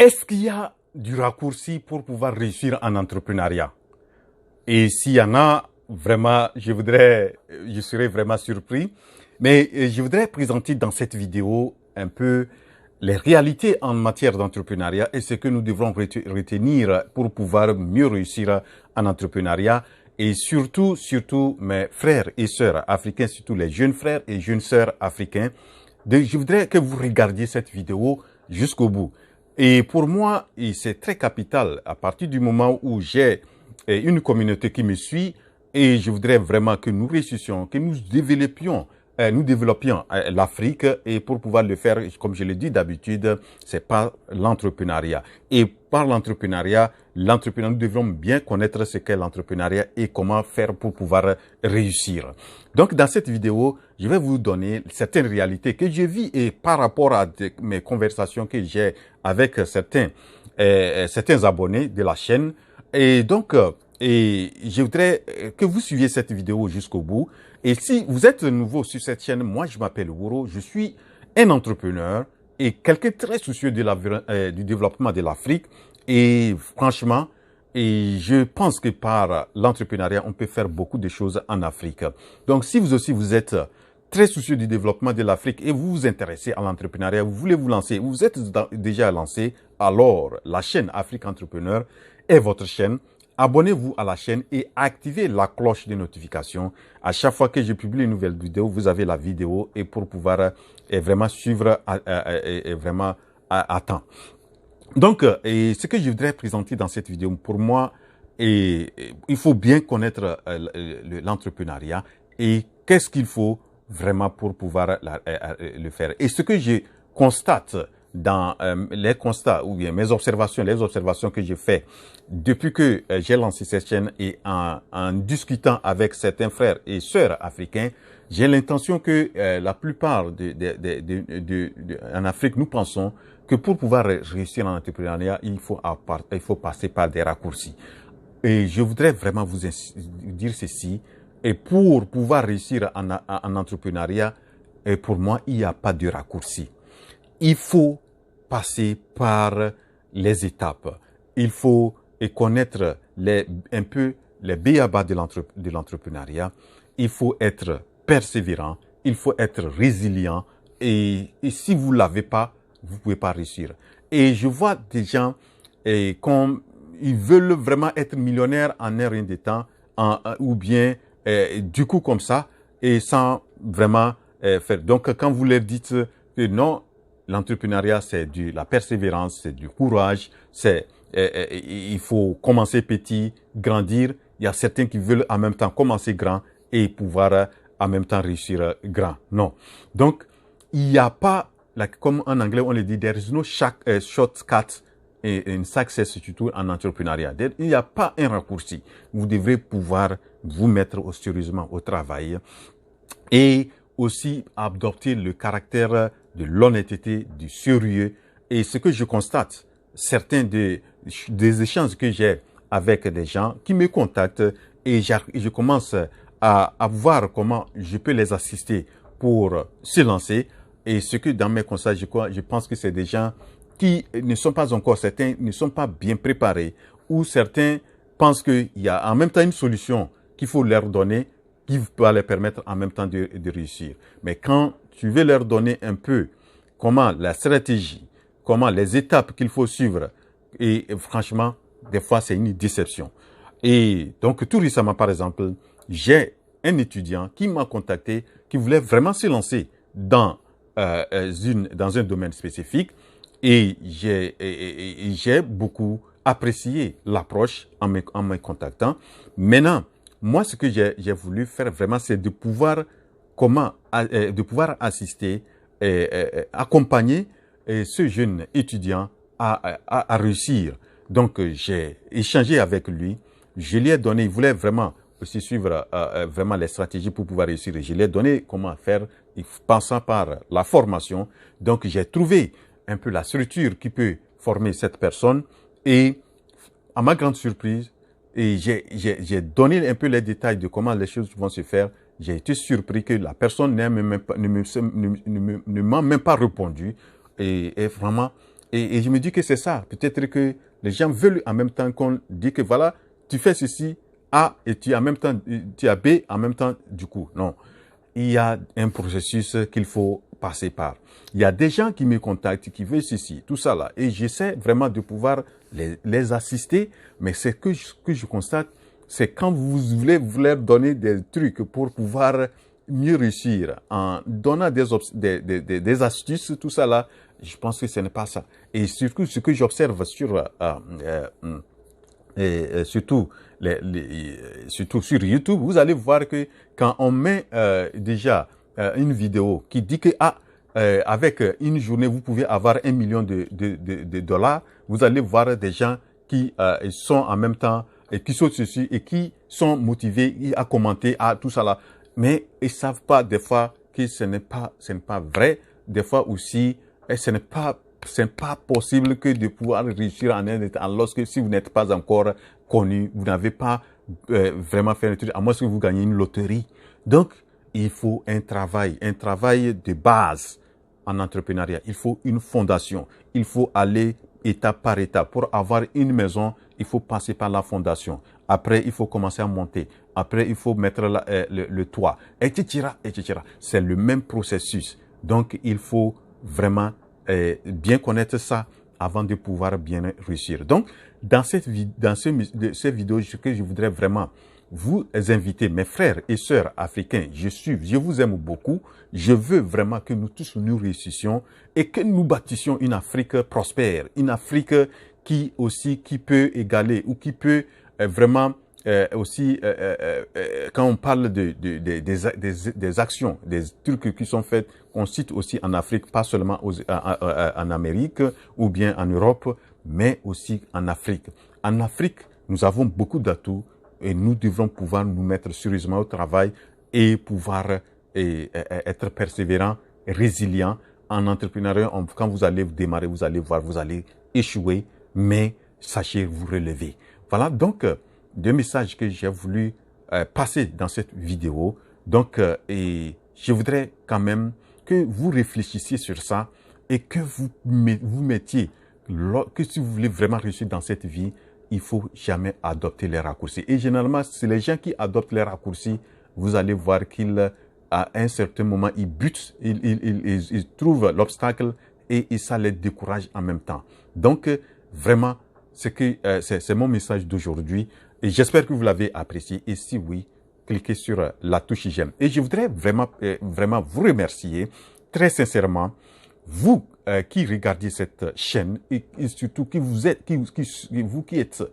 Est-ce qu'il y a du raccourci pour pouvoir réussir en entrepreneuriat? Et s'il y en a, vraiment, je serais vraiment surpris. Mais je voudrais présenter dans cette vidéo un peu les réalités en matière d'entrepreneuriat et ce que nous devrons retenir pour pouvoir mieux réussir en entrepreneuriat. Et surtout, mes frères et sœurs africains, surtout les jeunes frères et jeunes sœurs africains, je voudrais que vous regardiez cette vidéo jusqu'au bout. Et pour moi, c'est très capital à partir du moment où j'ai une communauté qui me suit et je voudrais vraiment que nous réussissions, que nous développions l'Afrique et pour pouvoir le faire, comme je le dis d'habitude, c'est par l'entrepreneuriat. Et par l'entrepreneuriat, nous devons bien connaître ce qu'est l'entrepreneuriat et comment faire pour pouvoir réussir. Donc, dans cette vidéo, je vais vous donner certaines réalités que je vis et par rapport à mes conversations que j'ai avec certains abonnés de la chaîne. Et donc, et je voudrais que vous suiviez cette vidéo jusqu'au bout. Et si vous êtes nouveau sur cette chaîne, moi je m'appelle Wuro, je suis un entrepreneur et quelqu'un très soucieux du développement de l'Afrique. Et franchement, je pense que par l'entrepreneuriat, on peut faire beaucoup de choses en Afrique. Donc si vous aussi vous êtes très soucieux du développement de l'Afrique et vous vous intéressez à l'entrepreneuriat, vous voulez vous lancer, vous êtes déjà lancé, alors la chaîne Afrique Entrepreneur est votre chaîne. Abonnez-vous à la chaîne et activez la cloche de notification. À chaque fois que je publie une nouvelle vidéo, vous avez la vidéo et pour pouvoir vraiment suivre vraiment à temps. Donc, ce que je voudrais présenter dans cette vidéo, pour moi, il faut bien connaître l'entrepreneuriat et qu'est-ce qu'il faut vraiment pour pouvoir le faire. Et ce que je constate dans les constats ou bien mes observations, les observations que j'ai fait depuis que j'ai lancé cette chaîne et en discutant avec certains frères et sœurs africains, j'ai l'intention que la plupart en Afrique, nous pensons que pour pouvoir réussir en entrepreneuriat, il faut passer par des raccourcis. Et je voudrais vraiment vous dire ceci. Et pour pouvoir réussir en entrepreneuriat, pour moi, il n'y a pas de raccourci. Il faut passer par les étapes. Il faut connaître un peu les b.a.-ba de l'entrepreneuriat. Il faut être persévérant. Il faut être résilient. Et si vous ne l'avez pas, vous ne pouvez pas réussir. Et je vois des gens, comme ils veulent vraiment être millionnaires en un rien de temps, ou bien du coup comme ça, et sans vraiment faire. Donc quand vous leur dites que non, l'entrepreneuriat, c'est de la persévérance, c'est du courage, il faut commencer petit, grandir. Il y a certains qui veulent en même temps commencer grand et pouvoir en même temps réussir grand. Non. Donc, il n'y a pas, comme en anglais on le dit, there is no shortcut in success, surtout en entrepreneuriat. Il n'y a pas un raccourci. Vous devrez pouvoir vous mettre sérieusement au travail et aussi adopter le caractère de l'honnêteté, du sérieux. Et ce que je constate, certains des échanges que j'ai avec des gens qui me contactent et je commence à voir comment je peux les assister pour se lancer. Et ce que dans mes constats, je pense que c'est des gens qui ne sont pas encore, certains ne sont pas bien préparés ou certains pensent qu'il y a en même temps une solution qu'il faut leur donner qui va leur permettre en même temps de réussir. Mais quand tu veux leur donner un peu comment la stratégie, comment les étapes qu'il faut suivre, et franchement, des fois, c'est une déception. Et donc, tout récemment, par exemple, j'ai un étudiant qui m'a contacté, qui voulait vraiment se lancer dans un domaine spécifique, et j'ai beaucoup apprécié l'approche en me contactant. Maintenant, moi, ce que j'ai voulu faire vraiment, c'est de pouvoir assister, accompagner ce jeune étudiant à réussir. Donc, j'ai échangé avec lui. Je lui ai donné, il voulait vraiment aussi suivre vraiment les stratégies pour pouvoir réussir. Et je lui ai donné comment faire, passant par la formation. Donc, j'ai trouvé un peu la structure qui peut former cette personne. Et à ma grande surprise, et j'ai donné un peu les détails de comment les choses vont se faire. J'ai été surpris que la personne ne m'a même pas répondu. Et vraiment, Et je me dis que c'est ça. Peut-être que les gens veulent en même temps qu'on dit que voilà, tu fais ceci, A, et tu as B en même temps du coup. Non. Il y a un processus qu'il faut passer par. Il y a des gens qui me contactent, qui veulent ceci, tout ça là. Et j'essaie vraiment de pouvoir les assister. Mais ce que je constate, c'est quand vous voulez leur donner des trucs pour pouvoir mieux réussir en donnant des astuces, tout ça là, je pense que ce n'est pas ça. Et surtout, ce que j'observe surtout surtout sur YouTube, vous allez voir que quand on met déjà une vidéo qui dit que avec une journée vous pouvez avoir 1 million de dollars, vous allez voir des gens qui sont en même temps et qui sautent dessus et qui sont motivés à commenter à tout ça là, mais ils savent pas des fois que ce n'est pas vrai. Des fois aussi, ce n'est pas possible que de pouvoir réussir en un état lorsque si vous n'êtes pas encore connu, vous n'avez pas vraiment fait un truc, à moins que vous gagnez une loterie. Donc, il faut un travail de base en entrepreneuriat. Il faut une fondation. Il faut aller étape par étape. Pour avoir une maison, il faut passer par la fondation. Après, il faut commencer à monter. Après, il faut mettre le toit, etc., etc. C'est le même processus. Donc, il faut vraiment bien connaître ça avant de pouvoir bien réussir. Donc, dans cette vidéo, ce que je voudrais vraiment vous inviter, mes frères et sœurs africains, je vous aime beaucoup. Je veux vraiment que nous tous nous réussissions et que nous bâtissions une Afrique prospère, une Afrique qui peut égaler ou qui peut vraiment aussi, quand on parle des actions, des trucs qui sont faits, on cite aussi en Afrique, pas seulement en Amérique ou bien en Europe, mais aussi en Afrique. En Afrique, nous avons beaucoup d'atouts et nous devrons pouvoir nous mettre sérieusement au travail et pouvoir être persévérants, résilients. En entrepreneuriat, quand vous allez démarrer, vous allez voir, vous allez échouer, mais sachez vous relever. Voilà donc deux messages que j'ai voulu passer dans cette vidéo. Donc, et je voudrais quand même que vous réfléchissiez sur ça et que vous mettiez, que si vous voulez vraiment réussir dans cette vie, il faut jamais adopter les raccourcis. Et généralement, c'est les gens qui adoptent les raccourcis, vous allez voir qu'ils, à un certain moment, ils butent, ils trouvent l'obstacle et ça les décourage en même temps. Donc, vraiment, c'est mon message d'aujourd'hui. Et j'espère que vous l'avez apprécié. Et si oui, cliquez sur la touche j'aime. Et je voudrais vraiment vous remercier très sincèrement, vous qui regardez cette chaîne et surtout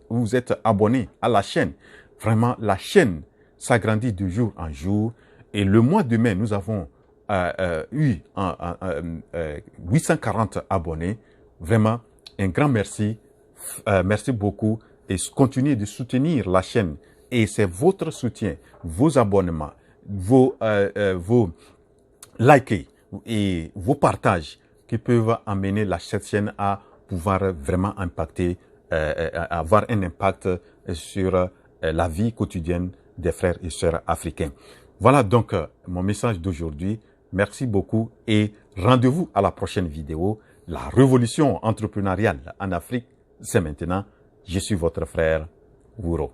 vous êtes abonné à la chaîne. Vraiment, la chaîne s'agrandit de jour en jour. Et le mois de mai, nous avons eu 840 abonnés. Vraiment, un grand merci. Merci beaucoup. Et continuez de soutenir la chaîne. Et c'est votre soutien, vos abonnements, vos likes et vos partages qui peuvent amener cette chaîne à pouvoir vraiment impacter, avoir un impact sur la vie quotidienne des frères et sœurs africains. Voilà donc mon message d'aujourd'hui. Merci beaucoup et rendez-vous à la prochaine vidéo. La révolution entrepreneuriale en Afrique, c'est maintenant. Je suis votre frère Wouro.